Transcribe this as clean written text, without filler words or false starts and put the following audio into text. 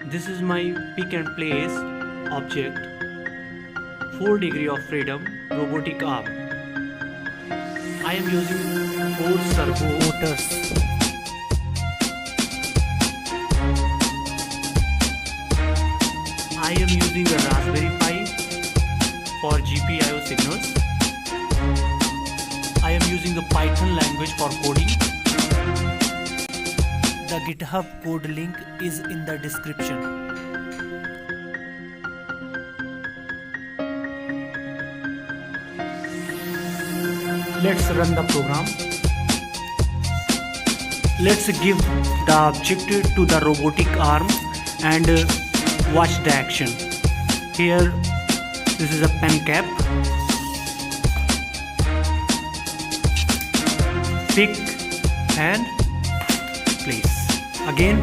This is my pick and place object, 4 degree of freedom, robotic arm. I am using 4 servo motors. I am using a Raspberry Pi for GPIO signals. I am using the Python language for coding. The GitHub code link is in the description. Let's run the program. Let's give the object to the robotic arm and watch the action. Here, this is a pen cap. Pick and place. Again,